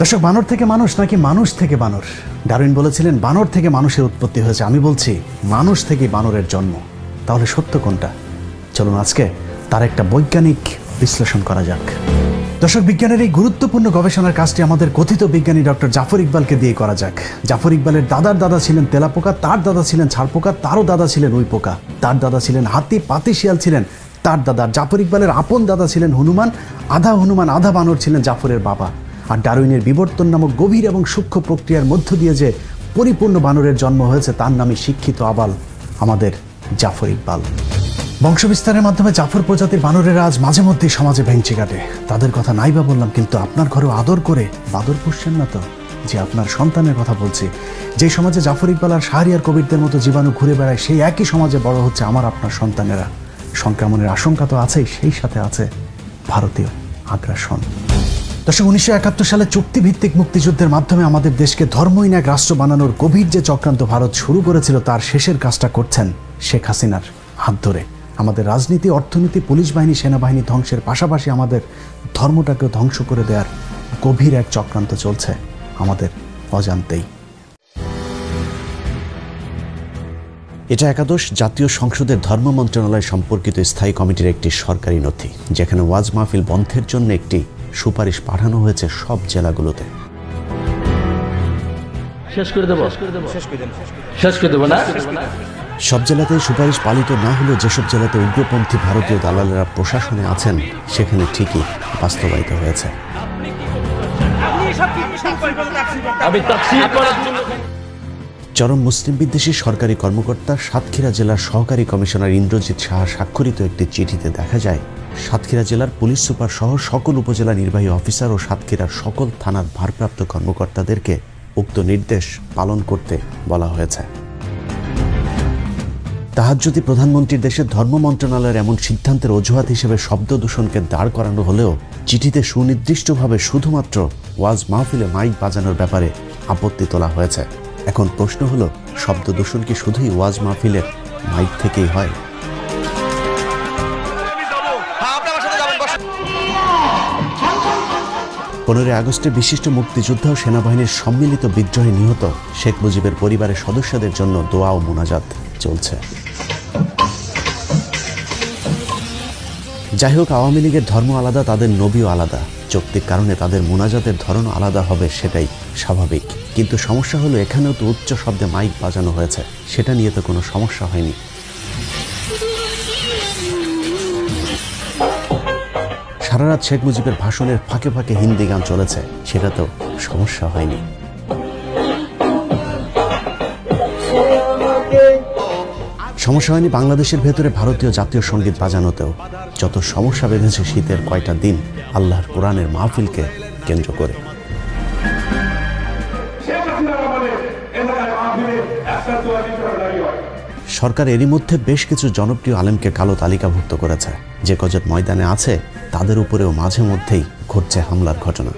দর্শক, বানর থেকে মানুষ নাকি মানুষ থেকে বানর? ডারউইন বলেছিলেন বানর থেকে মানুষের উৎপত্তি হয়েছে। আমি বলছি মানুষ থেকে বানরের জন্ম। তাহলে সত্য কোনটা? চলুন আজকে তার একটা বৈজ্ঞানিক বিশ্লেষণ করা যাক। দর্শক, বিজ্ঞানের এই গুরুত্বপূর্ণ গবেষণার কাজটি আমাদের কথিত বিজ্ঞানী ডক্টর জাফর ইকবালকে দিয়ে করা যাক। জাফর ইকবালের দাদার দাদা ছিলেন তেলাপোকা, তার দাদা ছিলেন ছাড়পোকা, তারও দাদা ছিলেন উই পোকা, তার দাদা ছিলেন হাতি, পাতি শিয়াল ছিলেন তার দাদা। জাফর ইকবালের আপন দাদা ছিলেন হনুমান আধা বানর ছিলেন জাফরের বাবা। আর ডারউইনের বিবর্তন নামক গভীর এবং সূক্ষ্ম প্রক্রিয়ার মধ্য দিয়ে যে পরিপূর্ণ বানরের জন্ম হয়েছে তার নামই শিক্ষিত আবাল আমাদের জাফর ইকবাল। বংশবিস্তারের মাধ্যমে জাফর প্রজাতির বানরেরা আজ মাঝে মধ্যেই সমাজে ভেঙচি কাটে। তাদের কথা নাই বা বললাম, কিন্তু আপনার ঘরেও আদর করে বাদর পুষছেন না তো? যে আপনার সন্তানের কথা বলছি। যে সমাজে জাফর ইকবাল আর শাহরিয়ার কবিরদের মতো জীবাণু ঘুরে বেড়ায়, সেই একই সমাজে বড় হচ্ছে আমার আপনার সন্তানেরা। সংক্রমণের আশঙ্কা তো আছেই, সেই সাথে আছে ভারতীয় আগ্রাসন। দর্শক, 1971 সালে চুক্তিভিত্তিক মুক্তিযুদ্ধের মাধ্যমে আমাদের দেশকে ধর্মহীন এক রাষ্ট্র বানানোর গভীর যে চক্রান্ত ভারত শুরু করেছিল, তার শেষের কাজটা করছেন শেখ হাসিনার হাত ধরে। আমাদের রাজনীতি, অর্থনীতি, পুলিশ বাহিনী, সেনাবাহিনী ধ্বংসের পাশাপাশি আমাদের ধর্মটাকেও ধ্বংস করে দেওয়ার গভীর এক চক্রান্ত চলছে আমাদের অজান্তেই। এটা একাদশ জাতীয় সংসদের ধর্ম মন্ত্রণালয় সম্পর্কিত স্থায়ী কমিটির একটি সরকারি নথি, যেখানে ওয়াজ মাহফিল বন্ধের জন্য একটি সুপারিশ পাঠানো হয়েছে সব জেলাগুলোতে। সব জেলাতে সুপারিশ পালিত না হলেও যেসব জেলাতে উগ্রপন্থী ভারতীয় দালালেরা প্রশাসনে আছেন, সেখানে ঠিকই বাস্তবায়িত হয়েছে। চরম মুসলিম বিদ্বেষী সরকারি কর্মকর্তা সাতক্ষীরা জেলার সহকারী কমিশনার ইন্দ্রজিৎ সাহা স্বাক্ষরিত একটি চিঠিতে দেখা যায়, সাতক্ষীরা জেলার পুলিশ সুপার সহ সকল উপজেলা নির্বাহী অফিসার ও সাতক্ষীরার সকল থানার ভারপ্রাপ্ত কর্মকর্তাদেরকে উক্ত নির্দেশ পালন করতে বলা হয়েছে। তাহাজ্জুদি প্রধানমন্ত্রীর দেশের ধর্ম মন্ত্রণালয়ের এমন সিদ্ধান্তের অজুহাত হিসেবে শব্দ দূষণকে দাঁড় করানো হলেও চিঠিতে সুনির্দিষ্টভাবে শুধুমাত্র ওয়াজ মাহফিলে মাইক বাজানোর ব্যাপারে আপত্তি তোলা হয়েছে। এখন প্রশ্ন হলো, শব্দ দূষণ কি শুধুই ওয়াজ মাহফিলের মাইক থেকেই হয়? 15 আগস্টে বিশিষ্ট মুক্তিযোদ্ধা ও সেনাবাহিনীর সম্মিলিত বিদ্রোহে নিহত শেখ মুজিবের পরিবারের সদস্যদের জন্য দোয়া ও মোনাজাত চলছে। যাই হোক, আওয়ামী লীগের ধর্ম আলাদা, তাদের নবীও আলাদা। যৌক্তিক কারণে তাদের মোনাজাতের ধরন আলাদা হবে, সেটাই স্বাভাবিক। কিন্তু সমস্যা হলো, এখানেও তো উচ্চ শব্দে মাইক বাজানো হয়েছে, সেটা নিয়ে তো কোনো সমস্যা হয়নি। সারা রাত শেখ মুজিবের ভাষণের ফাঁকে ফাঁকে হিন্দি গান চলেছে, সেটা তো সমস্যা হয়নি। সমস্যা হয়নি বাংলাদেশের ভেতরে ভারতীয় জাতীয় সঙ্গীত বাজানোতেও। যত সমস্যা বেঁধেছে শীতের কয়টা দিন আল্লাহর কোরআনের মাহফিলকে কেন্দ্র করে। সরকার এরই মধ্যে বেশ কিছু জনপ্রিয় আলেমকে কালো তালিকাভুক্ত করেছে। যে কজন ময়দানে আছে তাদের উপরেও মাঝে মধ্যেই ঘটছে হামলার ঘটনা।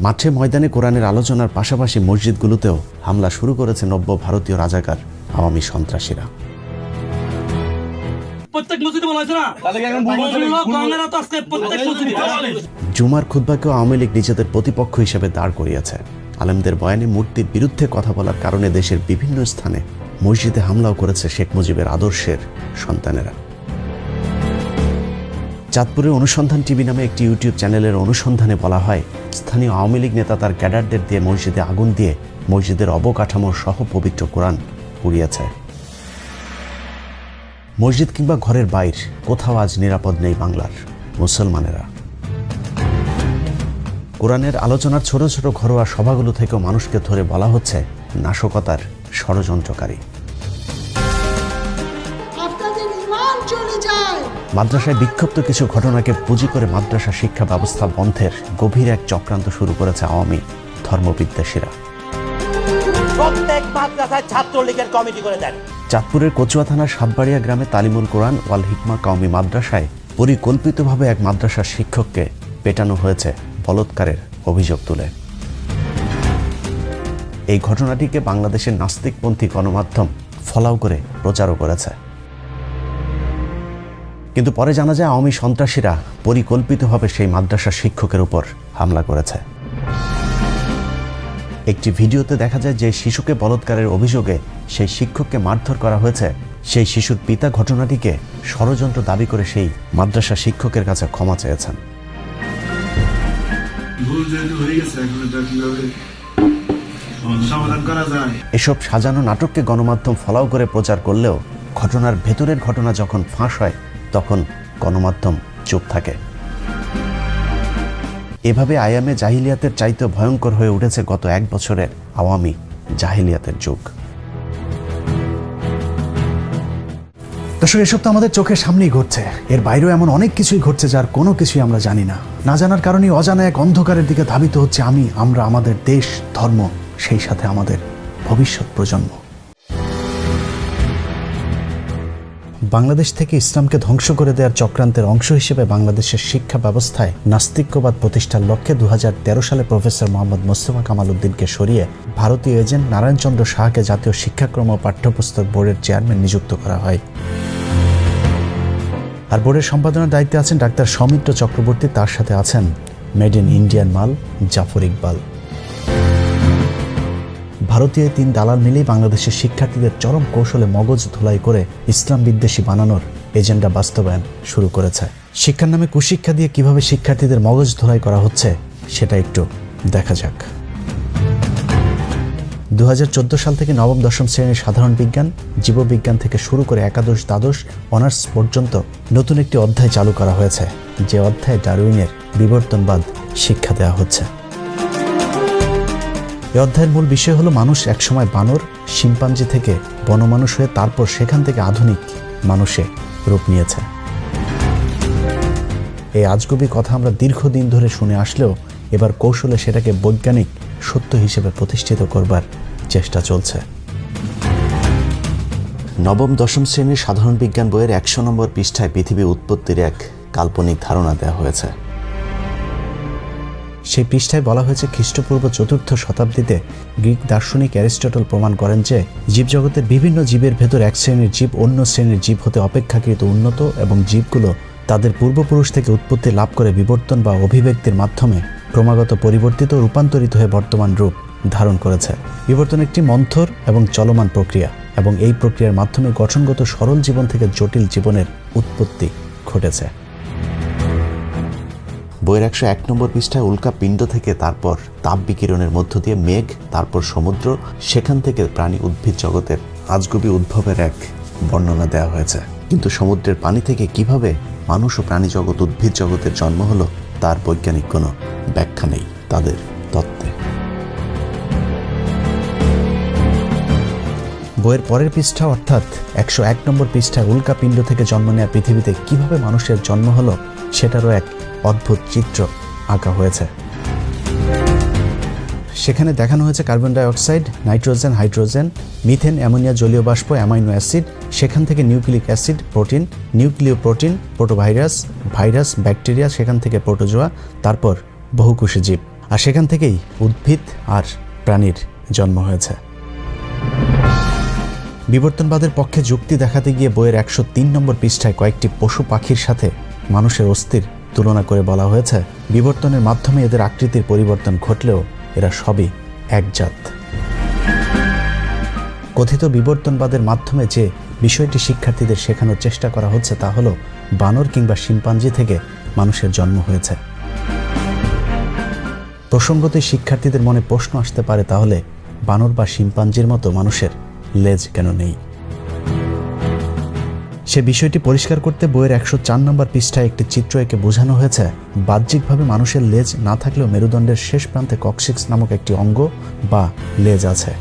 মাঠে ময়দানে কোরআনের আলোচনার পাশাপাশি মসজিদগুলোতেও হামলা শুরু করেছে নব্য ভারতীয় রাজাকার আওয়ামী সন্ত্রাসীরা। জুমার খুতবাকেও আওয়ামী লীগ নিজেদের প্রতিপক্ষ হিসেবে দাঁড় করিয়েছে। আলেমদের বয়ানে মূর্তির বিরুদ্ধে কথা বলার কারণে দেশের বিভিন্ন স্থানে মসজিদে হামলাও করেছে শেখ মুজিবের আদর্শের সন্তানেরা। চাঁদপুরের অনুসন্ধান টিভি নামে একটি ইউটিউব চ্যানেলের অনুসন্ধানে বলা হয়, স্থানীয় আওয়ামী লীগ নেতা তার ক্যাডারদের দিয়ে মসজিদে আগুন দিয়ে মসজিদের অবকাঠামো সহ পবিত্র কোরআন পুড়িয়েছে। মসজিদ কিংবা ঘরের বাইর কোথাও আজ নিরাপদ নেই বাংলার মুসলমানেরা। কোরআনের আলোচনার ছোট ছোট ঘরোয়া সভাগুলো থেকেও মানুষকে ধরে বলা হচ্ছে নাশকতার ষড়যন্ত্রকারী। মাদ্রাসায় বিক্ষিপ্ত কিছু ঘটনাকে পুঁজি করে মাদ্রাসা শিক্ষা ব্যবস্থা বন্ধের গভীর এক চক্রান্ত শুরু করেছে আওয়ামী ধর্মবিদ্বেষীরা। চাঁদপুরের কচুয়া থানার সাতবাড়িয়া গ্রামে তালিমুল কোরআন ওয়াল হিকমা কওমি মাদ্রাসায় পরিকল্পিতভাবে এক মাদ্রাসার শিক্ষককে পেটানো হয়েছে বলৎকারের অভিযোগ তুলে। এই ঘটনাটিকে বাংলাদেশের নাস্তিকপন্থী গণমাধ্যম ফলাও করে প্রচারও করেছে। কিন্তু পরে জানা যায় আওয়ামী সন্ত্রাসীরা পরিকল্পিতভাবে সেই মাদ্রাসার শিক্ষকের উপর হামলা করেছে। একটি ভিডিওতে দেখা যায় যে শিশুকে বলাৎকারের অভিযোগে সেই শিক্ষককে মারধর করা হয়েছে, সেই শিশুর পিতা ঘটনাটিকে ষড়যন্ত্র দাবি করে সেই মাদ্রাসা শিক্ষকের কাছে ক্ষমা চেয়েছেন। এসব সাজানো নাটককে গণমাধ্যম ফলাও করে প্রচার করলেও ঘটনার ভেতরের ঘটনা যখন ফাঁস হয় তখন গণমাধ্যম চুপ থাকে। এভাবে আয়ামে জাহিলিয়াতের চাইতে ভয়ঙ্কর হয়ে উঠেছে গত 1 বছরের আওয়ামী জাহিলিয়াতের যুগ। দর্শক, এসব তো আমাদের চোখের সামনেই ঘটছে, এর বাইরেও এমন অনেক কিছুই ঘটছে যার কোনো কিছুই আমরা জানি না। না জানার কারণে অজানা এক অন্ধকারের দিকে ধাবিত হচ্ছে আমরা, আমাদের দেশ, ধর্ম, সেই সাথে আমাদের ভবিষ্যৎ প্রজন্ম। বাংলাদেশ থেকে ইসলামকে ধ্বংস করে দেওয়ার চক্রান্তের অংশ হিসেবে বাংলাদেশের শিক্ষা ব্যবস্থায় নাস্তিক্যবাদ প্রতিষ্ঠার লক্ষ্যে 2013 সালে প্রফেসর মোহাম্মদ মোস্তফা কামাল উদ্দিনকে সরিয়ে ভারতীয় এজেন্ট নারায়ণ চন্দ্র সাহাকে জাতীয় শিক্ষাক্রম ও পাঠ্যপুস্তক বোর্ডের চেয়ারম্যান নিযুক্ত করা হয়। আর বোর্ডের সম্পাদনার দায়িত্বে আছেন ডাক্তার সৌমিত্র চক্রবর্তী, তার সাথে আছেন মেড ইন ইন্ডিয়ান মাল জাফর ইকবাল। ভারতীয় 3 দালাল মিলেই বাংলাদেশের শিক্ষার্থীদের চরম কৌশলে মগজ ধুলাই করে ইসলাম বিদ্বেষী বানানোর এজেন্ডা বাস্তবায়ন শুরু করেছে। শিক্ষার নামে কুশিক্ষা দিয়ে কিভাবে শিক্ষার্থীদের মগজ ধুলাই করা হচ্ছে সেটা একটু দেখা যাক। 2014 সাল থেকে নবম দশম শ্রেণীর সাধারণ বিজ্ঞান, জীববিজ্ঞান থেকে শুরু করে একাদশ, দ্বাদশ, অনার্স পর্যন্ত নতুন একটি অধ্যায় চালু করা হয়েছে, যে অধ্যায়ে ডারউইনের বিবর্তনবাদ শিক্ষা দেওয়া হচ্ছে। এই অধ্যায়ের মূল বিষয় হলো মানুষ একসময় বানর, শিম্পাঞ্জি থেকে বনমানুষ হয়ে তারপর সেখান থেকে আধুনিক মানুষে রূপ নিয়েছে। এই আজগুবি কথা আমরা দীর্ঘদিন ধরে শুনে আসলেও এবার কৌশলে সেটাকে বৈজ্ঞানিক সত্য হিসেবে প্রতিষ্ঠিত করবার চেষ্টা চলছে। নবম দশম শ্রেণীর সাধারণ বিজ্ঞান বইয়ের 100 নম্বর পৃষ্ঠায় পৃথিবী উৎপত্তির এক কাল্পনিক ধারণা দেওয়া হয়েছে। সেই পৃষ্ঠায় বলা হয়েছে খ্রিস্টপূর্ব 4র্থ শতাব্দীতে গ্রিক দার্শনিক অ্যারিস্টটল প্রমাণ করেন যে জীবজগতের বিভিন্ন জীবের ভেতর এক শ্রেণীর জীব অন্য শ্রেণীর জীব হতে অপেক্ষাকৃত উন্নত এবং জীবগুলো তাদের পূর্বপুরুষ থেকে উৎপত্তি লাভ করে বিবর্তন বা অভিব্যক্তির মাধ্যমে ক্রমাগত পরিবর্তিত ও রূপান্তরিত হয়ে বর্তমান রূপ ধারণ করেছে। বিবর্তন একটি মন্থর এবং চলমান প্রক্রিয়া এবং এই প্রক্রিয়ার মাধ্যমে গঠনগত সরল জীবন থেকে জটিল জীবনের উৎপত্তি ঘটেছে। বইয়ের 101 নম্বর পৃষ্ঠায় উল্কা পিণ্ড থেকে তারপর তাপ বিকিরণের মধ্য দিয়ে মেঘ, তারপর সমুদ্র, সেখান থেকে প্রাণী উদ্ভিদ জগতের আজগুবি উদ্ভবের এক বর্ণনা দেওয়া হয়েছে। কিন্তু সমুদ্রের পানি থেকে কিভাবে মানুষ ও প্রাণী জগৎ, উদ্ভিদ জগতের জন্ম হলো তার বৈজ্ঞানিক কোনো ব্যাখ্যা নেই তাদের তত্ত্বে। বইয়ের পরের পৃষ্ঠা অর্থাৎ 101 নম্বর পৃষ্ঠায় উল্কা পিণ্ড থেকে জন্ম নেওয়া পৃথিবীতে কিভাবে মানুষের জন্ম হলো সেটারও এক অদ্ভুত চিত্র আঁকা হয়েছে। সেখানে দেখানো হয়েছে carbon dioxide, nitrogen, hydrogen, methane, ammonia, জলীয় বাষ্প, অ্যামাইনো অ্যাসিড, সেখান থেকে নিউক্লিক অ্যাসিড, প্রোটিন, নিউক্লিয় প্রোটিন, প্রোটোভাইরাস, ভাইরাস, ব্যাকটেরিয়া, সেখান থেকে প্রোটোজোয়া, তারপর বহুকোষী জীব, আর সেখান থেকেই উদ্ভিদ আর প্রাণীর জন্ম হয়েছে। বিবর্তনবাদের পক্ষে যুক্তি দেখাতে গিয়ে বইয়ের 103 নম্বর পৃষ্ঠায় কয়েকটি পশু পাখির সাথে মানুষের অস্থির তুলনা করে বলা হয়েছে বিবর্তনের মাধ্যমে এদের আকৃতির পরিবর্তন ঘটলেও এরা সবই এক জাত। কথিত বিবর্তনবাদের মাধ্যমে যে বিষয়টি শিক্ষার্থীদের শেখানোর চেষ্টা করা হচ্ছে তা হলো বানর কিংবা শিম্পাঞ্জি থেকে মানুষের জন্ম হয়েছে। প্রসঙ্গতই শিক্ষার্থীদের মনে প্রশ্ন আসতে পারে, তাহলে বানর বা শিম্পাঞ্জির মতো মানুষের লেজ কেন নেই? সে বিষয়টি পরিষ্কার করতে বইয়ের 104 নম্বর পৃষ্ঠায় একটি চিত্র এঁকে বোঝানো হয়েছে বাহ্যিকভাবে মানুষের লেজ না থাকলেও মেরুদণ্ডের শেষ প্রান্তে কক্সিক্স নামক একটি অঙ্গ বা লেজ আছে।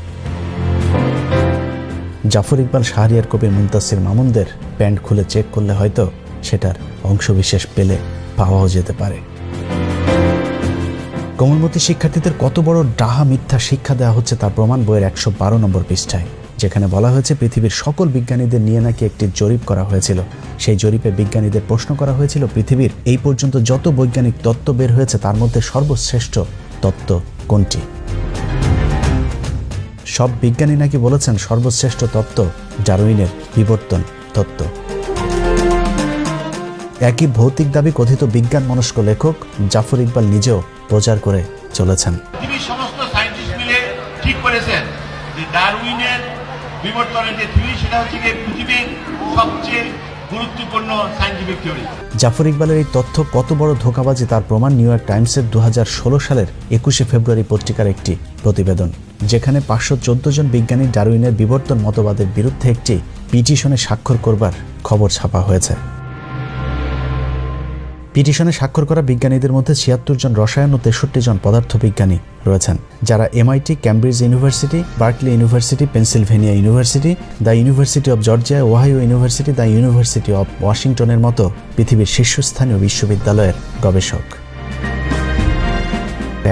জাফর ইকবাল, শাহরিয়ার কবির, মুনতাসির মামুনদের প্যান্ট খুলে চেক করলে হয়তো সেটার অংশবিশেষ পেলে পাওয়াও যেতে পারে। কোমলমতি শিক্ষার্থীদের কত বড় ডাহা মিথ্যা শিক্ষা দেওয়া হচ্ছে তার প্রমাণ বইয়ের 112 নম্বর পৃষ্ঠায়, যেখানে বলা হয়েছে পৃথিবীর সকল বিজ্ঞানীদের নিয়ে নাকি একটি জরিপ করা হয়েছিল। সেই জরিপে বিজ্ঞানীদের প্রশ্ন করা হয়েছিল পৃথিবীর এই পর্যন্ত যত বৈজ্ঞানিক তত্ত্ব বের হয়েছে তার মধ্যে সর্বশ্রেষ্ঠ তত্ত্ব কোনটি। সব বিজ্ঞানী নাকি বলেছেন সর্বশ্রেষ্ঠ তত্ত্ব ডারউইনের বিবর্তন তত্ত্ব। একই ভৌতিক দাবি কথিত বিজ্ঞান মনস্ক লেখক জাফর ইকবাল নিজেও প্রচার করে চলেছেন। পৃথিবীর সমস্ত সায়েন্টিস্ট মিলে ঠিক করেছেন যে ডারউইনের বিবর্তনের যে থিওরি সেটা হচ্ছে যে পৃথিবীর সবচেয়ে গুরুত্বপূর্ণ সায়েন্টিফিক থিওরি। জাফর ইকবালের এই তথ্য কত বড় ধোঁকাবাজি তার প্রমাণ নিউ ইয়র্ক টাইমসের 2016 সালের 21শে ফেব্রুয়ারি পত্রিকার একটি প্রতিবেদন, যেখানে 514 জন বিজ্ঞানী ডারউইনের বিবর্তন মতবাদের বিরুদ্ধে একটি পিটিশনে স্বাক্ষর করবার খবর ছাপা হয়েছে। পিটিশনে স্বাক্ষর করা বিজ্ঞানীদের মধ্যে 76 জন রসায়ন ও 63 জন পদার্থবিজ্ঞানী রয়েছেন, যারা MIT, Cambridge University, Berkeley University, Pennsylvania University, the University of Georgia, Ohio University, the University of ওয়াশিংটনের মতো পৃথিবীর শীর্ষস্থানীয় বিশ্ববিদ্যালয়ের গবেষক।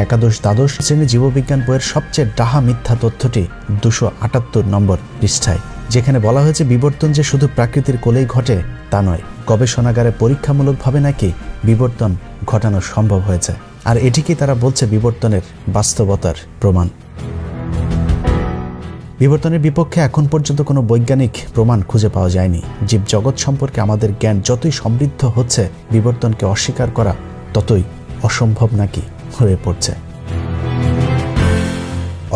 একাদশ দ্বাদশ শ্রেণী জীববিজ্ঞান বইয়ের সবচেয়ে ডাহা মিথ্যা তথ্যটি 278 নম্বর পৃষ্ঠায়, যেখানে বলা হয়েছে বিবর্তন যে শুধু প্রাকৃতির কোলেই ঘটে তা নয়, গবেষণাগারে পরীক্ষামূলকভাবে নাকি বিবর্তন ঘটানো সম্ভব হয়েছে, আর এটিকেই তারা বলছে বিবর্তনের বাস্তবতার প্রমাণ। বিবর্তনের বিপক্ষে এখন পর্যন্ত কোনো বৈজ্ঞানিক প্রমাণ খুঁজে পাওয়া যায়নি। জীবজগৎ সম্পর্কে আমাদের জ্ঞান যতই সমৃদ্ধ হচ্ছে, বিবর্তনকে অস্বীকার করা ততই অসম্ভব নাকি হয়ে পড়ছে।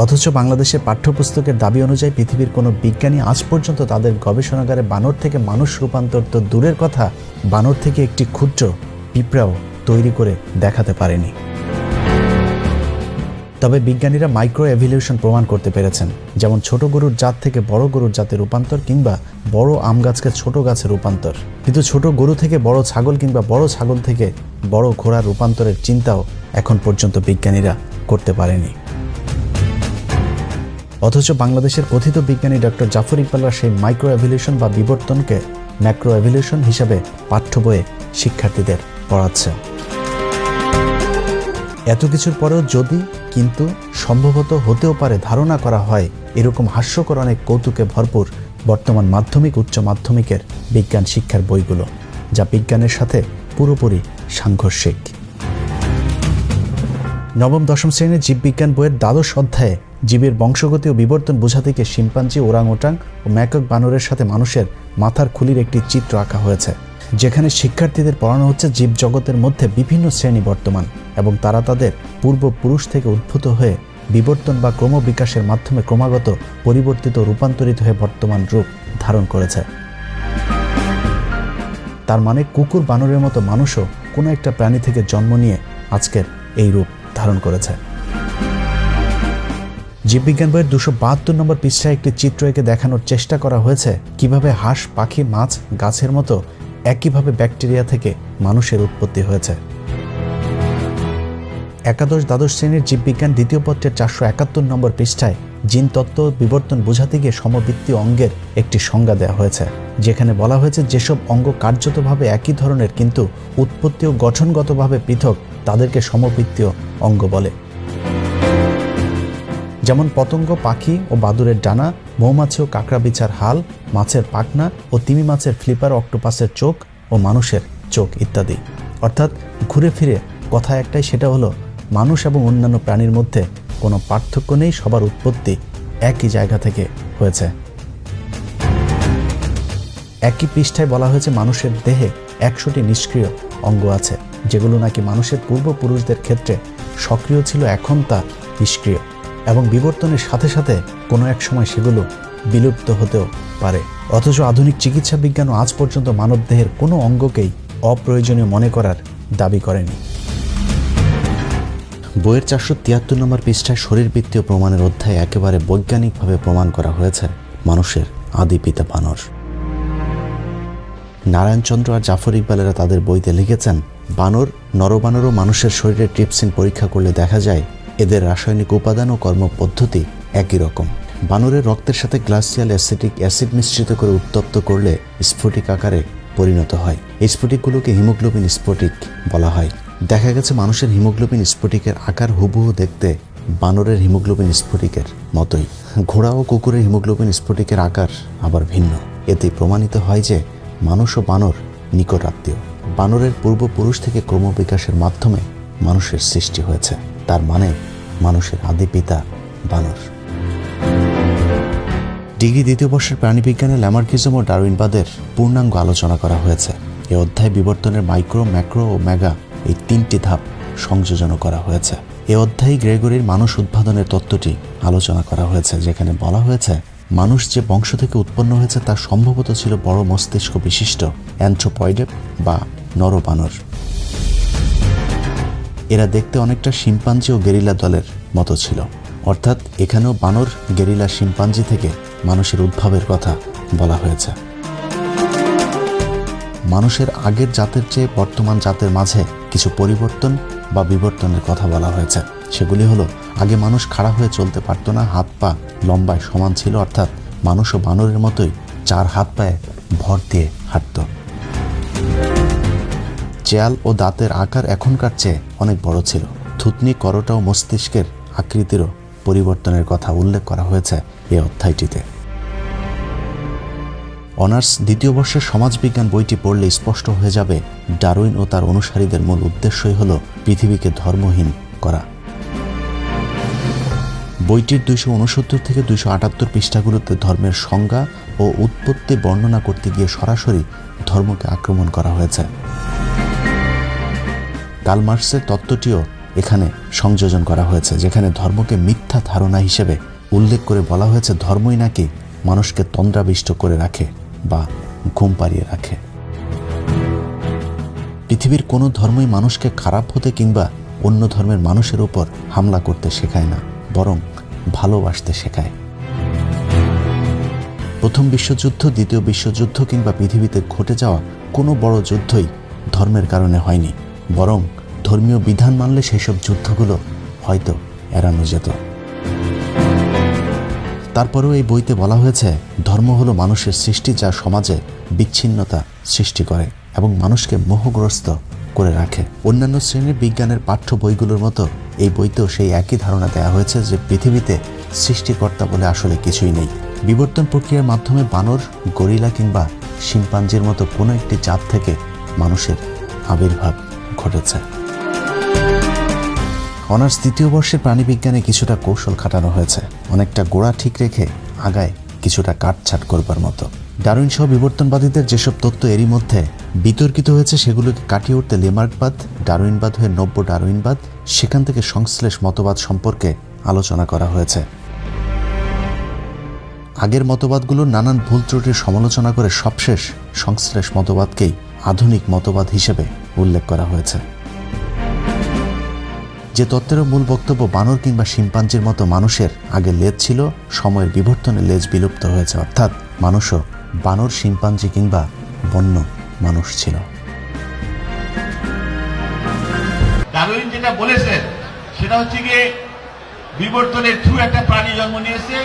অথচ বাংলাদেশের পাঠ্যপুস্তকের দাবি অনুযায়ী পৃথিবীর কোনো বিজ্ঞানী আজ পর্যন্ত তাদের গবেষণাগারে বানর থেকে মানুষ রূপান্তর তো দূরের কথা, বানর থেকে একটি ক্ষুদ্র পিঁপড়াও তৈরি করে দেখাতে পারেনি। তবে বিজ্ঞানীরা মাইক্রো এভলিউশন প্রমাণ করতে পেরেছেন, যেমন ছোট গরুর জাত থেকে বড় গরুর জাতে রূপান্তর কিংবা বড় আম গাছকে ছোট গাছে রূপান্তর। কিন্তু ছোট গরু থেকে বড় ছাগল কিংবা বড় ছাগল থেকে বড় ঘোড়ার রূপান্তরের চিন্তাও এখন পর্যন্ত বিজ্ঞানীরা করতে পারেনি। অথচ বাংলাদেশের কথিত বিজ্ঞানী ডক্টর জাফর ইকবালরা সেই মাইক্রো এভলিউশন বা বিবর্তনকে ম্যাক্রো এভলিউশন হিসাবে পাঠ্য বইয়ে শিক্ষার্থীদের পড়াচ্ছে। এত কিছুর পরেও যদি কিন্তু সম্ভবত হতেও পারে ধারণা করা হয়, এরকম হাস্যকর অনেক কৌতুকে ভরপুর বর্তমান মাধ্যমিক, উচ্চ মাধ্যমিকের বিজ্ঞান শিক্ষার বইগুলো, যা বিজ্ঞানের সাথে পুরোপুরি সাংঘর্ষিক। নবম দশম শ্রেণীর জীববিজ্ঞান বইয়ের দ্বাদশ অধ্যায়ে জীবের বংশগতি ও বিবর্তন বোঝাতে গিয়ে শিম্পাঞ্জি, ওরাংওটাং ও ম্যাকক বানরের সাথে মানুষের মাথার খুলির একটি চিত্র আঁকা হয়েছে, যেখানে শিক্ষার্থীদের পড়ানো হচ্ছে জীবজগতের মধ্যে বিভিন্ন শ্রেণী বর্তমান এবং তারা তাদের পূর্বপুরুষ থেকে উদ্ভূত হয়ে বিবর্তন বা ক্রমবিকাশের মাধ্যমে ক্রমাগত পরিবর্তিত রূপান্তরিত হয়ে বর্তমান রূপ ধারণ করেছে। তার মানে কুকুর বানরের মতো মানুষও কোনো একটা প্রাণী থেকে জন্ম নিয়ে আজকের এই রূপ ধারণ করেছে। জীববিজ্ঞান বইয়ের 272 নম্বর পৃষ্ঠায় একটি চিত্র এঁকে দেখানোর চেষ্টা করা হয়েছে কিভাবে হাঁস, পাখি, মাছ, গাছের মতো একইভাবে ব্যাকটেরিয়া থেকে মানুষের উৎপত্তি হয়েছে। একাদশ দ্বাদশ শ্রেণীর জীববিজ্ঞান দ্বিতীয় পত্রের 471 নম্বর পৃষ্ঠায় জিন তত্ত্ব বিবর্তন বোঝাতে গিয়ে সমবৃত্তীয় অঙ্গের একটি সংজ্ঞা দেওয়া হয়েছে, যেখানে বলা হয়েছে যেসব অঙ্গ কার্যতভাবে একই ধরনের কিন্তু উৎপত্তি ও গঠনগতভাবে পৃথক তাদেরকে সমবৃত্তীয় অঙ্গ বলে। যেমন পতঙ্গ, পাখি ও বাদুড়ের ডানা, মৌমাছি ও কাঁকড়া বিছার হাল, মাছের পাখনা ও তিমি মাছের ফ্লিপার, অক্টোপাসের চোখ ও মানুষের চোখ ইত্যাদি। অর্থাৎ ঘুরে ফিরে কথা একটাই, সেটা হলো মানুষ এবং অন্যান্য প্রাণীর মধ্যে কোনো পার্থক্য নেই, সবার উৎপত্তি একই জায়গা থেকে হয়েছে। একই পৃষ্ঠায় বলা হয়েছে মানুষের দেহে 100টি নিষ্ক্রিয় অঙ্গ আছে, যেগুলো নাকি মানুষের পূর্বপুরুষদের ক্ষেত্রে সক্রিয় ছিল, এখন তা নিষ্ক্রিয় এবং বিবর্তনের সাথে সাথে কোনো এক সময় সেগুলো বিলুপ্ত হতেও পারে। অথচ আধুনিক চিকিৎসা বিজ্ঞানও আজ পর্যন্ত মানবদেহের কোনো অঙ্গকেই অপ্রয়োজনীয় মনে করার দাবি করেনি। বইয়ের 473 নম্বর পৃষ্ঠায় শরীরবৃত্তীয় প্রমাণের অধ্যায়ে একেবারে বৈজ্ঞানিকভাবে প্রমাণ করা হয়েছে মানুষের আদি পিতা বানর। নারায়ণচন্দ্র আর জাফর ইকবালেরা তাদের বইতে লিখেছেন, বানর, নরবানরও মানুষের শরীরে ট্রিপসিন পরীক্ষা করলে দেখা যায় এদের রাসায়নিক উপাদান ও কর্মপদ্ধতি একই রকম। বানরের রক্তের সাথে গ্লাসিয়াল অ্যাসিটিক অ্যাসিড মিশ্রিত করে উত্তপ্ত করলে স্ফটিক আকারে পরিণত হয়। এই স্ফটিকগুলোকে হিমোগ্লোবিন স্ফটিক বলা হয়। দেখা গেছে মানুষের হিমোগ্লোবিন স্ফটিকের আকার হুবহু দেখতে বানরের হিমোগ্লোবিন স্ফটিকের মতোই। ঘোড়া ও কুকুরের হিমোগ্লোবিন স্ফটিকের আকার আবার ভিন্ন। এতে প্রমাণিত হয় যে মানুষ ও বানর নিকট আত্মীয়। বানরের পূর্বপুরুষ থেকে ক্রমবিকাশের মাধ্যমে মানুষের সৃষ্টি হয়েছে। তার মানে মানুষের আদি পিতা বানর। ডিগ্রি দ্বিতীয় বর্ষের প্রাণীবিজ্ঞানে ল্যামার্কিজম ও ডারউইনবাদের পূর্ণাঙ্গ আলোচনা করা হয়েছে। এ অধ্যায় বিবর্তনের মাইক্রো, ম্যাক্রো ও মেগা এই 3টি ধাপ সংযোজন করা হয়েছে। এ অধ্যায়ে গ্রেগরির মানুষ উদ্ভাবনের তত্ত্বটি আলোচনা করা হয়েছে, যেখানে বলা হয়েছে মানুষ যে বংশ থেকে উৎপন্ন হয়েছে তা সম্ভবত ছিল বড় মস্তিষ্ক বিশিষ্ট অ্যানথ্রোপয়েড বা নরবানর। এরা দেখতে অনেকটা শিম্পাঞ্জি ও গেরিলা দলের মতো ছিল, অর্থাৎ এখানেও বানর, গেরিলা, শিম্পাঞ্জি থেকে মানুষের উদ্ভবের কথা বলা হয়েছে। মানুষের আগের জাতের চেয়ে বর্তমান জাতের মাঝে কিছু পরিবর্তন বা বিবর্তনের কথা বলা হয়েছে। সেগুলি হলো, আগে মানুষ খাড়া হয়ে চলতে পারত না, হাত পা লম্বায় সমান ছিল, অর্থাৎ মানুষও বানরের মতোই 4 হাত পায়ে ভর দিয়ে হাঁটত। চেয়াল ও দাঁতের আকার এখনকার চেয়ে অনেক বড় ছিল। থুতনি, করোটা ও মস্তিষ্কের আকৃতিরও পরিবর্তনের কথা উল্লেখ করা হয়েছে এই অধ্যায়টিতে। অনার্স 2য় বর্ষের সমাজবিজ্ঞান বইটি পড়লে স্পষ্ট হয়ে যাবে ডারউইন ও তার অনুসারীদের মূল উদ্দেশ্যই হল পৃথিবীকে ধর্মহীন করা। বইটির 269 থেকে 278 পৃষ্ঠাগুলোতে ধর্মের সংজ্ঞা ও উৎপত্তি বর্ণনা করতে গিয়ে সরাসরি ধর্মকে আক্রমণ করা হয়েছে। কার্ল মার্কসের তত্ত্বটিও এখানে সংযোজন করা হয়েছে, যেখানে ধর্মকে মিথ্যা ধারণা হিসেবে উল্লেখ করে বলা হয়েছে ধর্মই নাকি মানুষকে তন্দ্রাবিষ্ট করে রাখে বা ঘুম পাড়িয়ে রাখে। পৃথিবীর কোনো ধর্মই মানুষকে খারাপ হতে কিংবা অন্য ধর্মের মানুষের উপর হামলা করতে শেখায় না, বরং ভালোবাসতে শেখায়। প্রথম বিশ্বযুদ্ধ, দ্বিতীয় বিশ্বযুদ্ধ কিংবা পৃথিবীতে ঘটে যাওয়া কোনো বড় যুদ্ধই ধর্মের কারণে হয়নি, বরং ধর্মীয় বিধান মানলে সেসব যুদ্ধগুলো হয়তো এড়ানো যেত। তারপরেও এই বইতে বলা হয়েছে ধর্ম হলো মানুষের সৃষ্টি, যা সমাজে বিচ্ছিন্নতা সৃষ্টি করে এবং মানুষকে মোহগ্রস্ত করে রাখে। অন্যান্য শ্রেণীর বিজ্ঞানের পাঠ্য বইগুলোর মতো এই বইতেও সেই একই ধারণা দেওয়া হয়েছে যে পৃথিবীতে সৃষ্টিকর্তা বলে আসলে কিছুই নেই। বিবর্তন প্রক্রিয়ার মাধ্যমে বানর, গরিলা কিংবা শিম্পাঞ্জির মতো কোনো একটি জাত থেকে মানুষের আবির্ভাব ঘটেছে। অনার্স 3য় বর্ষের প্রাণীবিজ্ঞানে কিছুটা কৌশল খাটানো হয়েছে, অনেকটা গোড়া ঠিক রেখে আগায় কিছুটা কাটছাট করবার মতো। ডারউইন সহ বিবর্তনবাদীদের যেসব তত্ত্ব এরই মধ্যে বিতর্কিত হয়েছে সেগুলোকে কাটিয়ে উঠতে লেমার্কবাদ, ডারউইনবাদ হয়ে নব্য ডারউইনবাদ, সেখান থেকে সংশ্লেষ মতবাদ সম্পর্কে আলোচনা করা হয়েছে। আগের মতবাদগুলোর নানান ভুল ত্রুটির সমালোচনা করে সবশেষ সংশ্লেষ মতবাদকেই আধুনিক মতবাদ হিসেবে উল্লেখ করা হয়েছে। যে তত্ত্বের মূল বক্তব্য বানর কিংবা শিম্পাঞ্জির মতো মানুষের আগে লেজ ছিল, সময়ের বিবর্তনে লেজ বিলুপ্ত হয়েছে, অর্থাৎ মানুষও বানর, শিম্পাঞ্জি কিংবা বন্য মানুষ ছিল। ডারউইন যেটা বলেছেন সেটা হচ্ছে গিয়ে বিবর্তনের থ্রু একটা প্রাণী জন্ম নিয়েছে,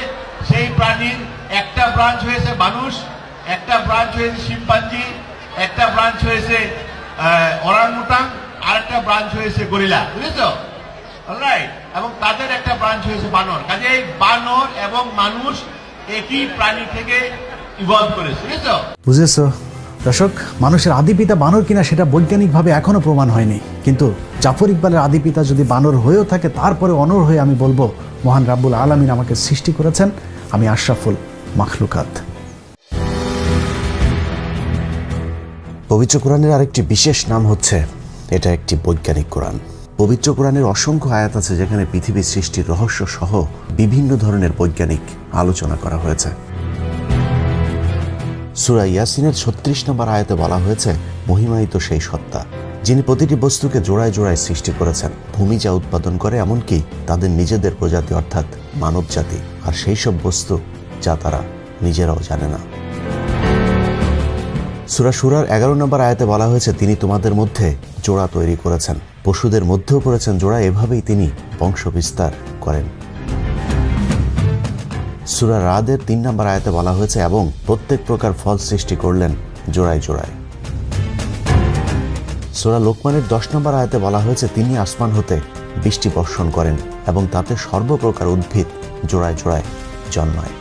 সেই প্রাণীর একটা ব্রাঞ্চ হয়েছে মানুষ, একটা ব্রাঞ্চ হয়েছে শিম্পাঞ্জি, একটা ব্রাঞ্চ হয়েছে ওরাংউটাং, আর একটা ব্রাঞ্চ হয়েছে গরিলা, বুঝেছো? অলরাইট, এবং তাদের একটা ব্রাঞ্চ হয়েছে বানর। কাজে বানর এবং মানুষ একই প্রাণী থেকে ইভলভ করেছে, বুঝেছো? বুঝেছো দর্শক, মানুষের আদিপিতা বানর কিনা সেটা বৈজ্ঞানিকভাবে এখনো প্রমাণ হয়নি, কিন্তু জাফর ইকবালের আদিপিতা যদি বানর হয়েও থাকে, তারপরে অনর হয়ে আমি বলবো মহান রাব্বুল আলামিন আমাকে সৃষ্টি করেছেন, আমি আশরাফুল মাখলুকাত। পবিত্র কোরআনের আরেকটি বিশেষ নাম হচ্ছে এটা একটি বৈজ্ঞানিক কোরআন। পবিত্র কোরআনের অসংখ্য আয়াত আছে যেখানে পৃথিবীর সৃষ্টির রহস্য সহ বিভিন্ন ধরনের বৈজ্ঞানিক আলোচনা করা হয়েছে। সূরা ইয়াসিনের 36 নম্বর আয়াতে বলা হয়েছে, মহিমায়িত সেই সত্তা যিনি প্রতিটি বস্তুকে জোড়ায় জোড়ায় সৃষ্টি করেছেন, ভূমি যা উৎপাদন করে এমনকি তাদের নিজেদের প্রজাতি অর্থাৎ মানব জাতি, আর সেই সব বস্তু যা তারা নিজেরাও জানে না। সূরা শুরার 11 নম্বর আয়াতে বলা হয়েছে, তিনি তোমাদের মধ্যে জোড়া তৈরি করেছেন, পশুদের মধ্যেও করেছেন জোড়া, এভাবেই তিনি বংশ বিস্তার করেন। সূরা রাদের 3 নম্বর আয়াতে বলা হয়েছে, এবং প্রত্যেক প্রকার ফল সৃষ্টি করলেন জোড়ায় জোড়ায়। সূরা লোকমানের 10 নম্বর আয়াতে বলা হয়েছে, তিনি আসমান হতে বৃষ্টি বর্ষণ করেন এবং তাতে সর্বপ্রকার উদ্ভিদ জোড়ায় জোড়ায় জন্মায়।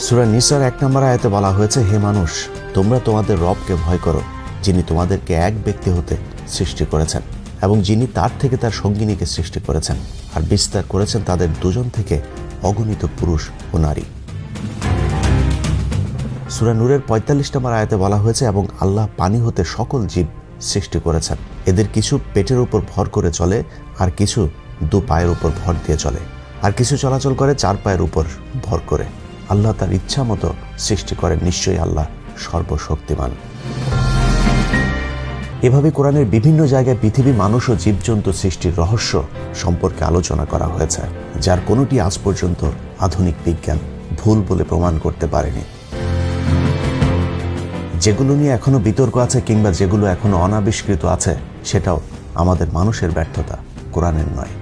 সূরা নিসার 1 নম্বর আয়াতে বলা হয়েছে, হে মানুষ, তোমরা তোমাদের রবকে ভয় করো, যিনি তোমাদেরকে এক ব্যক্তি হতে সৃষ্টি করেছেন এবং যিনি তার থেকে তার সঙ্গিনীকে সৃষ্টি করেছেন আর বিস্তার করেছেন তাদের দুজন থেকে অগণিত পুরুষ ও নারী। সূরা নূরের ৪৫ নম্বর আয়াতে বলা হয়েছে, এবং আল্লাহ পানি হতে সকল জীব সৃষ্টি করেছেন। এদের কিছু পেটের উপর ভর করে চলে, আর কিছু দু পায়ের উপর ভর দিয়ে চলে, আর কিছু চলাচল করে চার পায়ের উপর ভর করে। আল্লাহ তার ইচ্ছা মতো সৃষ্টি করেন, নিশ্চয়ই আল্লাহ সর্বশক্তিমান। এভাবে কোরআনের বিভিন্ন জায়গায় পৃথিবী, মানুষ ও জীবজন্তু সৃষ্টির রহস্য সম্পর্কে আলোচনা করা হয়েছে, যার কোনোটি আজ পর্যন্ত আধুনিক বিজ্ঞান ভুল বলে প্রমাণ করতে পারেনি। যেগুলো নিয়ে এখনো বিতর্ক আছে কিংবা যেগুলো এখনো অনাবিষ্কৃত আছে, সেটাও আমাদের মানুষের ব্যর্থতা, কোরআনের নয়।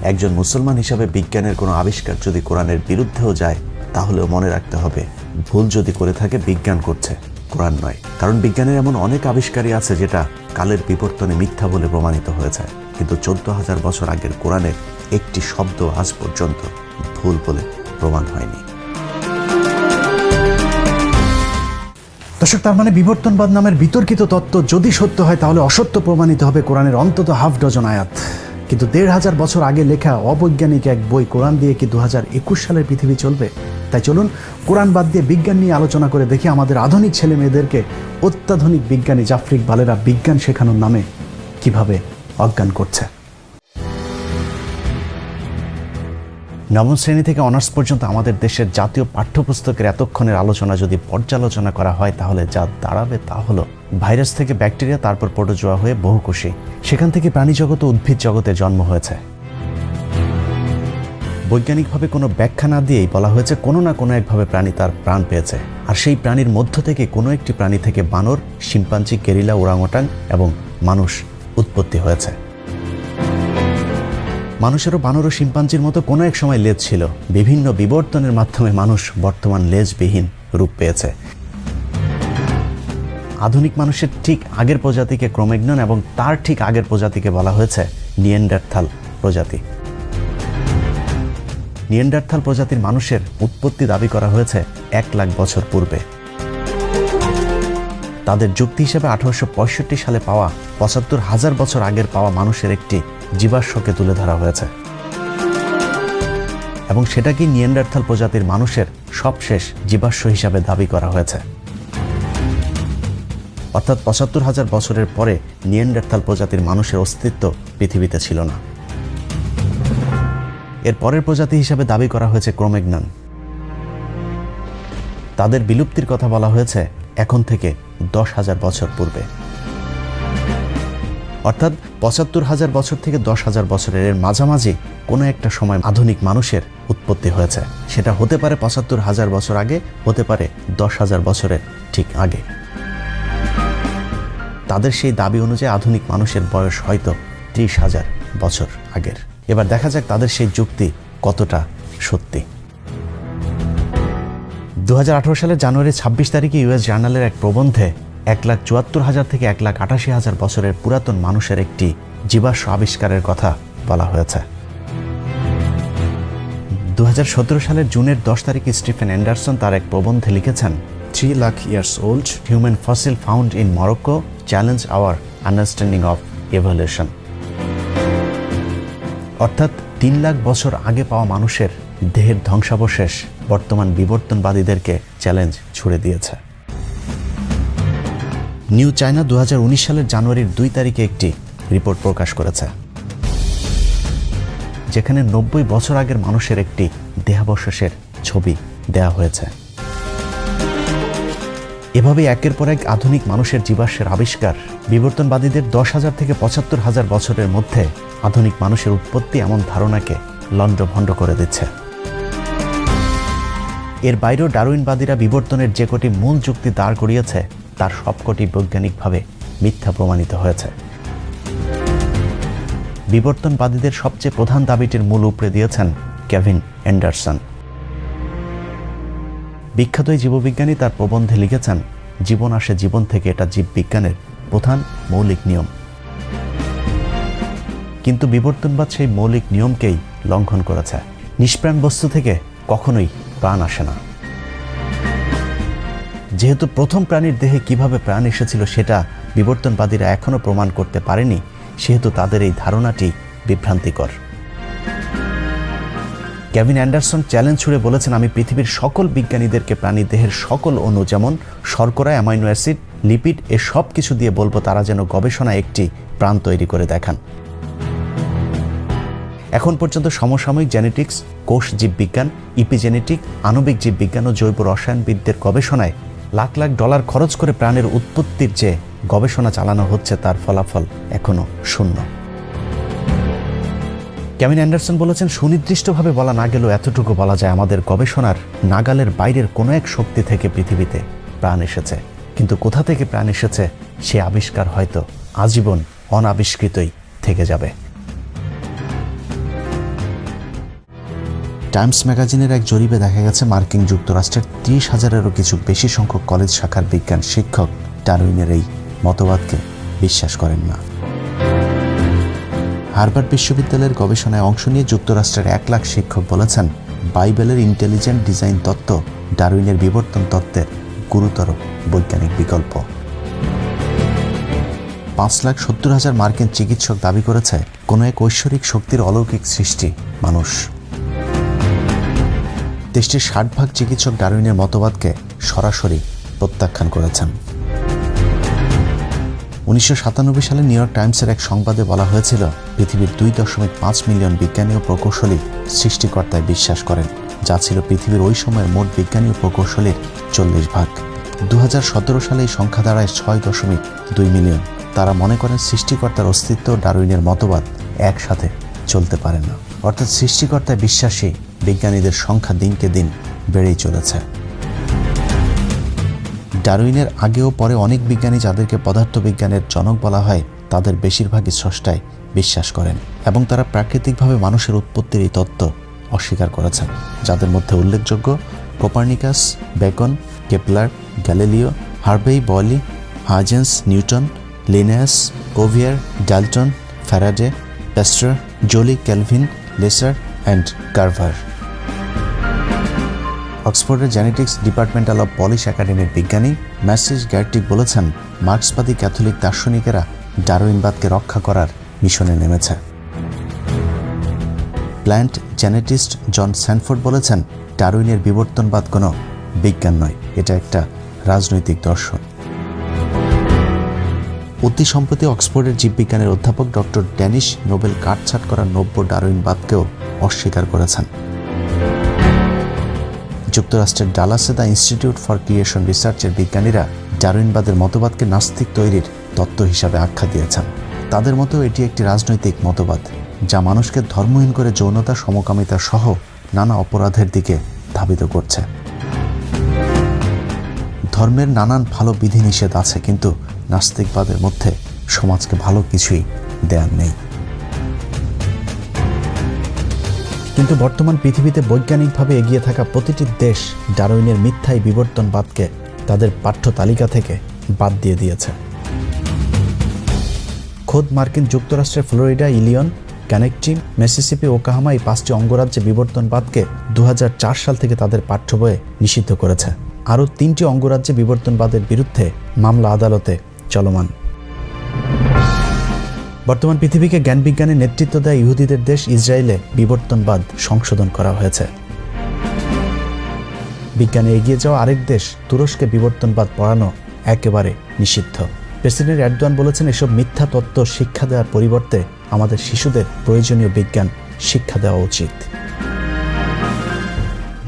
একজন মুসলমান হিসাবে বিজ্ঞানের কোনো আবিষ্কার যদি কোরআনের বিরুদ্ধেও যায়, তাহলেও মনে রাখতে হবে, ভুল যদি করে থাকে বিজ্ঞান করছে, কোরআন নয়। কারণ বিজ্ঞানের এমন অনেক আবিষ্কারই আছে যেটা কালের বিবর্তনে মিথ্যা বলে প্রমাণিত হয়েছে, কিন্তু 14,000 বছর আগের কোরআনের একটি শব্দ আজ পর্যন্ত ভুল বলে প্রমাণ হয়নি। দর্শক, তার মানে বিবর্তনবাদ নামের বিতর্কিত তত্ত্ব যদি সত্য হয়, তাহলে অসত্য প্রমাণিত হবে কোরআনের অন্তত হাফ ডজন আয়াত। কিন্তু 1,500 বছর আগে লেখা অবৈজ্ঞানিক এক বই কোরআন দিয়ে কি 2021 সালের পৃথিবী চলবে? তাই চলুন কোরআন বাদ দিয়ে বিজ্ঞান নিয়ে আলোচনা করে দেখি আমাদের আধুনিক ছেলে মেয়েদেরকে অত্যাধুনিক বিজ্ঞানী জাফর ইকবালেরা বিজ্ঞান শেখানোর নামে কিভাবে অজ্ঞান করছে। নবম শ্রেণী থেকে অনার্স পর্যন্ত আমাদের দেশের জাতীয় পাঠ্যপুস্তকের এতক্ষণের আলোচনা যদি পর্যালোচনা করা হয়, তাহলে যা দাঁড়াবে তা হলো ভাইরাস থেকে ব্যাকটেরিয়া, তারপর প্রোটোজোয়া হয়ে বহুকোষী, সেখান থেকে প্রাণী জগৎ ও উদ্ভিদ জগতের জন্ম হয়েছে। বৈজ্ঞানিকভাবে কোনো ব্যাখ্যা না দিয়েই বলা হয়েছে কোনো না কোনো একভাবে প্রাণী তার প্রাণ পেয়েছে, আর সেই প্রাণীর মধ্য থেকে কোনো একটি প্রাণী থেকে বানর, শিম্পাঞ্জি, গেরিলা, ওরাংওটাং এবং মানুষ উৎপত্তি হয়েছে। মানুষেরও বানর ও শিম্পাঞ্জির মতো কোনো এক সময় লেজ ছিল। বিভিন্ন বিবর্তনের মাধ্যমে মানুষ বর্তমান লেজবিহীন রূপ পেয়েছে। আধুনিক মানুষের ঠিক আগের প্রজাতিকে ক্রোম্যাগনন এবং তার ঠিক আগের প্রজাতিকে বলা হয়েছে নিয়েন্ডারথাল প্রজাতি। নিয়েন্ডারথাল প্রজাতির মানুষের উৎপত্তি দাবি করা হয়েছে 1 লাখ বছর পূর্বে। তাদের যুক্তি হিসেবে 1865 সালে পাওয়া 75,000 বছর আগের পাওয়া মানুষের একটি জীবাশ্মকে তুলে ধরা হয়েছে, এবং সেটাকেই নিয়েন্ডারথাল প্রজাতির মানুষের সবশেষ জীবাশ্ম হিসাবে দাবি করা হয়েছে। অর্থাৎ 75,000 বছরের পরে নিয়েন্ডারথাল প্রজাতির মানুষের অস্তিত্ব পৃথিবীতে ছিল না। এর পরের প্রজাতি হিসাবে দাবি করা হয়েছে ক্রোম্যাগনন। তাদের বিলুপ্তির কথা বলা হয়েছে এখন থেকে 10,000 বছর পূর্বে। অর্থাৎ 75,000 বছর থেকে 10,000 বছরের এর মাঝামাঝি কোনো একটা সময় আধুনিক মানুষের উৎপত্তি হয়েছে। সেটা হতে পারে 75,000 বছর আগে, হতে পারে 10,000 বছরের ঠিক আগে। তাদের সেই দাবি অনুযায়ী আধুনিক মানুষের বয়স হয়তো 30,000 বছর আগের। এবার দেখা যাক তাদের সেই যুক্তি কতটা সত্যি। 2018 সালের জানুয়ারি 26 তারিখে ইউএস জার্নালের এক প্রবন্ধে 1,74,000 থেকে 1,88,000 বছরের পুরাতন মানুষের একটি জীবাশ্ম আবিষ্কারের কথা বলা হয়েছে। 2017 সালের জুনের 10 তারিখে স্টিফেন অ্যান্ডারসন তার এক প্রবন্ধে লিখেছেন, 3 lakh years old human fossil found in Morocco challenge our understanding of evolution. অর্থাৎ 3 লাখ বছর আগে পাওয়া মানুষের দেহের ধ্বংসাবশেষ বর্তমান বিবর্তনবাদীদেরকে চ্যালেঞ্জ ছুড়ে দিয়েছে। নিউ চায়না 2019 সালের জানুয়ারির 2 তারিখে একটি রিপোর্ট প্রকাশ করেছে, যেখানে 90 বছর আগের মানুষের একটি দেহাবশেষের ছবি দেয়া হয়েছে। এভাবে একের পর এক আধুনিক মানুষের জীবাশ্মের আবিষ্কার বিবর্তনবাদীদের 10,000 থেকে 75,000 বছরের মধ্যে আধুনিক মানুষের উৎপত্তি এমন ধারণাকে লণ্ডভণ্ড করে দিচ্ছে। এর বাইরেও ডারউইনবাদীরা বিবর্তনের যে কটি মূল যুক্তি দাঁড় করিয়েছে, তার সবকটি বৈজ্ঞানিকভাবে মিথ্যা প্রমাণিত হয়েছে। বিবর্তনবাদীদের সবচেয়ে প্রধান দাবিটির মূল উপড়ে দিয়েছেন কেভিন অ্যান্ডারসন। বিখ্যাত এই জীববিজ্ঞানী তার প্রবন্ধে লিখেছেন, জীবন আসে জীবন থেকে, এটা জীববিজ্ঞানের প্রধান মৌলিক নিয়ম। কিন্তু বিবর্তনবাদ সেই মৌলিক নিয়মকেই লঙ্ঘন করেছে। নিষ্প্রাণ বস্তু থেকে কখনোই প্রাণ আসে না। যেহেতু প্রথম প্রাণীর দেহে কিভাবে প্রাণ এসেছিল সেটা বিবর্তনবাদীরা এখনো প্রমাণ করতে পারেনি, সেহেতু তাদের এই ধারণাটি বিভ্রান্তিকর। কেভিন অ্যান্ডারসন চ্যালেঞ্জ ছুড়ে বলেছেন, আমি পৃথিবীর সকল বিজ্ঞানীদেরকে প্রাণী দেহের সকল অণু যেমন শর্করা, অ্যামাইনো অ্যাসিড, লিপিড এ সব কিছু দিয়ে বলবো তারা যেন গবেষণায় একটি প্রাণ তৈরি করে দেখান। এখন পর্যন্ত সমসাময়িক জেনেটিক্স, কোষ জীববিজ্ঞান, ইপিজেনেটিক, আণবিক জীববিজ্ঞান ও জৈব রসায়নবিদদের গবেষণায় লাখ লাখ ডলার খরচ করে প্রাণের উৎপত্তির যে গবেষণা চালানো হচ্ছে তার ফলাফল এখনো শূন্য। কেভিন অ্যান্ডারসন বলেছেন, সুনির্দিষ্টভাবে বলা না গেলেও এতটুকু বলা যায় আমাদের গবেষণার নাগালের বাইরের কোনো এক শক্তি থেকে পৃথিবীতে প্রাণ এসেছে, কিন্তু কোথা থেকে প্রাণ এসেছে সে আবিষ্কার হয়তো আজীবন অনাবিষ্কৃতই থেকে যাবে। টাইমস ম্যাগাজিনের এক জরিপে দেখা গেছে মার্কিন যুক্তরাষ্ট্রের 30,000-এরও কিছু বেশি সংখ্যক কলেজ শাখার বিজ্ঞান শিক্ষক ডারউইনের এই মতবাদকে বিশ্বাস করেন না। হার্ভার্ড বিশ্ববিদ্যালয়ের গবেষণায় অংশ নিয়ে যুক্তরাষ্ট্রের 1 লাখ শিক্ষক বলেছেন, বাইবেলের ইন্টেলিজেন্ট ডিজাইন তত্ত্ব ডারউইনের বিবর্তন তত্ত্বের গুরুতর বৈজ্ঞানিক বিকল্প। 5,70,000 মার্কিন চিকিৎসক দাবি করেছে কোনো এক ঐশ্বরিক শক্তির অলৌকিক সৃষ্টি মানুষ। দেশটির 60% চিকিৎসক ডারউইনের মতবাদকে সরাসরি প্রত্যাখ্যান করেছেন। 1997 সালে নিউ ইয়র্ক টাইমসের এক সংবাদে বলা হয়েছিল, পৃথিবীর 2.5 মিলিয়ন বিজ্ঞানী ও প্রকৌশলী সৃষ্টিকর্তায় বিশ্বাস করেন, যা ছিল পৃথিবীর ওই সময়ের মোট বিজ্ঞানী ও প্রকৌশলীর 40%। 2017 সালে এই সংখ্যা দাঁড়ায় 6.2 মিলিয়ন। তারা মনে করেন সৃষ্টিকর্তার অস্তিত্ব ও ডারউইনের মতবাদ একসাথে চলতে পারে না, অর্থাৎ সৃষ্টিকর্তায় বিশ্বাসী বিজ্ঞানীদের সংখ্যা দিনকে দিন বেড়েই চলেছে। ডারউইনের আগেও পরে অনেক বিজ্ঞানী যাদেরকে পদার্থবিজ্ঞানের জনক বলা হয় তাদের বেশিরভাগই স্রষ্টায় বিশ্বাস করেন এবং তারা প্রাকৃতিকভাবে মানুষের উৎপত্তির এই তত্ত্ব অস্বীকার করেছেন, যাদের মধ্যে উল্লেখযোগ্য Copernicus, Bacon, Kepler, Galileo, Harvey, Boyle, Huygens, Newton, Linnaeus, Cuvier, Dalton, Faraday, Pasteur, Joule, Kelvin, Lister and Carver. অক্সফোর্ডের জেনেটিক্স ডিপার্টমেন্টাল অব পলিশ একাডেমির বিজ্ঞানী ম্যাসিস গ্যারটিক বলেছেন, মার্ক্সবাদী ক্যাথলিক দার্শনিকেরা ডারউইনবাদকে রক্ষা করার মিশনে নেমেছে। প্ল্যান্ট জেনেটিস্ট জন স্যানফোর্ড বলেছেন, ডারউইনের বিবর্তনবাদ কোনো বিজ্ঞান নয়, এটা একটা রাজনৈতিক দর্শন। অতি সম্প্রতি অক্সফোর্ডের জীববিজ্ঞানের অধ্যাপক ডক্টর ড্যানিশ নোবেল কাটছাঁট করা নব্য ডারউইনবাদকেও অস্বীকার করেছেন। যুক্তরাষ্ট্রের ডালাসে দ্য ইনস্টিটিউট ফর ক্রিয়েশন রিসার্চের বিজ্ঞানীরা ডারউইনবাদের মতবাদকে নাস্তিক তৈরির তত্ত্ব হিসাবে আখ্যা দিয়েছেন। তাদের মতো এটি একটি রাজনৈতিক মতবাদ যা মানুষকে ধর্মহীন করে যৌনতা, সমকামিতা সহ নানা অপরাধের দিকে ধাবিত করছে। ধর্মের নানান ভালো বিধিনিষেধ আছে, কিন্তু নাস্তিকবাদের মধ্যে সমাজকে ভালো কিছুই দেয়ার নেই। কিন্তু বর্তমান পৃথিবীতে বৈজ্ঞানিকভাবে এগিয়ে থাকা প্রতিটি দেশ ডারউইনের মিথ্যাই বিবর্তনবাদকে তাদের পাঠ্য তালিকা থেকে বাদ দিয়ে দিয়েছে। খোদ মার্কিন যুক্তরাষ্ট্রের ফ্লোরিডা, ইলিয়ন, কানেকটিক, মিসিসিপি, ওকাহামা এই 5টি অঙ্গরাজ্যে বিবর্তনবাদকে 2004 সাল থেকে তাদের পাঠ্য বইয়ে নিষিদ্ধ করেছে। আরও 3টি অঙ্গরাজ্যে বিবর্তনবাদের বিরুদ্ধে মামলা আদালতে চলমান। বর্তমান পৃথিবীকে জ্ঞানবিজ্ঞানের নেতৃত্ব দেয় ইহুদিদের দেশ ইসরায়েলে বিবর্তনবাদ সংশোধন করা হয়েছে। বিজ্ঞানে এগিয়ে যাওয়া আরেক দেশ তুরস্কে বিবর্তনবাদ পড়ানো একেবারে নিষিদ্ধ। প্রেসিডেন্ট এরদোয়ান বলেছেন, এসব মিথ্যা তত্ত্ব শিক্ষা দেওয়ার পরিবর্তে আমাদের শিশুদের প্রয়োজনীয় বিজ্ঞান শিক্ষা দেওয়া উচিত।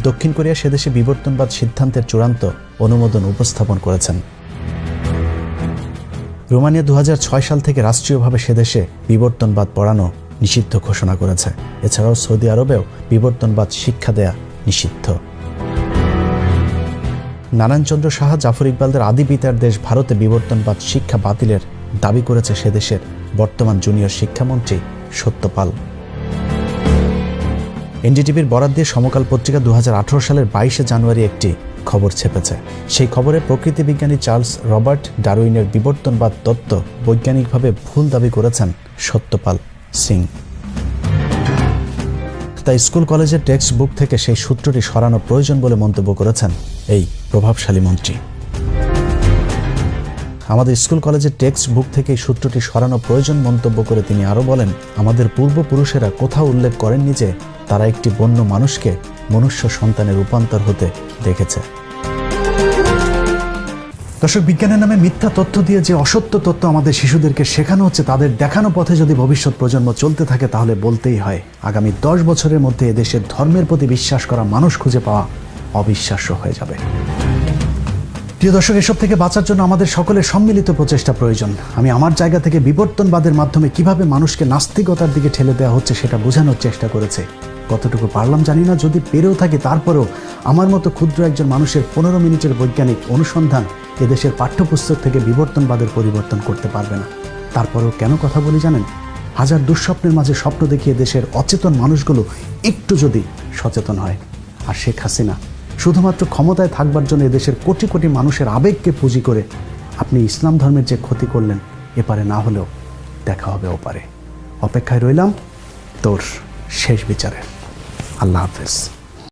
দক্ষিণ কোরিয়া সেদেশে বিবর্তনবাদ সিদ্ধান্তের চূড়ান্ত অনুমোদন উপস্থাপন করেছেন। রোমানিয়া 2006 সাল থেকে রাষ্ট্রীয়ভাবে সেদেশে বিবর্তনবাদ পড়ানো নিষিদ্ধ ঘোষণা করেছে। এছাড়াও সৌদি আরবেও বিবর্তনবাদ শিক্ষা দেয়া নিষিদ্ধ। নারায়ণচন্দ্র সাহা, জাফর ইকবালদের আদি পিতার দেশ ভারতে বিবর্তনবাদ শিক্ষা বাতিলের দাবি করেছে সেদেশের বর্তমান জুনিয়র শিক্ষামন্ত্রী সত্যপাল। এনডিটিভির বরাত দিয়ে সমকাল পত্রিকা 2018 সালের 22 জানুয়ারি একটি খবর ছেপেছে। সেই খবরে প্রকৃতি বিজ্ঞানী চার্লস রবার্ট ডারউইনের বিবর্তনবাদ তত্ত্ব বৈজ্ঞানিকভাবে ভুল দাবি করেছেন সত্যপাল সিং। তাই স্কুল কলেজের টেক্সট বুক থেকে সেই সূত্রটি সরানো প্রয়োজন বলে মন্তব্য করেছেন এই প্রভাবশালী মন্ত্রী। আমাদের স্কুল কলেজের টেক্সট বুক থেকে এই সূত্রটি সরানো প্রয়োজন মন্তব্য করে তিনি আরও বলেন, আমাদের পূর্বপুরুষেরা কোথাও উল্লেখ করেননি যে তারা একটি বন্য মানুষকে মনুষ্য সন্তানের রূপান্তর হতে দেখেছে। দর্শক, বিজ্ঞানের নামে মিথ্যা তথ্য দিয়ে যে অসত্য তথ্য আমাদের শিশুদেরকে শেখানো হচ্ছে, তাদের দেখানো পথে যদি ভবিষ্যৎ প্রজন্ম চলতে থাকে তাহলে বলতেই হয় আগামী 10 বছরের মধ্যে এদেশের ধর্মের প্রতি বিশ্বাস করা মানুষ খুঁজে পাওয়া অবিশ্বাস্য হয়ে যাবে। প্রিয় দর্শক, এসব থেকে বাঁচার জন্য আমাদের সকলের সম্মিলিত প্রচেষ্টা প্রয়োজন। আমি আমার জায়গা থেকে বিবর্তনবাদের মাধ্যমে কিভাবে মানুষকে নাস্তিকতার দিকে ঠেলে দেওয়া হচ্ছে সেটা বোঝানোর চেষ্টা করেছে। কতটুকু পারলাম জানি না, যদি পেরেও থাকি তারপরেও আমার মতো ক্ষুদ্র একজন মানুষের 15 মিনিটের বৈজ্ঞানিক অনুসন্ধান এদেশের পাঠ্যপুস্তক থেকে বিবর্তনবাদের পরিবর্তন করতে পারবে না। তারপরেও কেন কথা বলি জানেন? হাজার দুঃস্বপ্নের মাঝে স্বপ্ন দেখিয়ে দেশের অচেতন মানুষগুলো একটু যদি সচেতন হয়। আর শেখ হাসিনা শুধুমাত্র ক্ষমতায় থাকবার জন্য এদেশের কোটি কোটি মানুষের আবেগকে পুঁজি করে আপনি ইসলাম ধর্মের যে ক্ষতি করলেন, এপারে না হলেও দেখা হবে ওপারে। অপেক্ষায় রইলাম তোর শেষ বিচারে। আল্লাহ হাফেজ।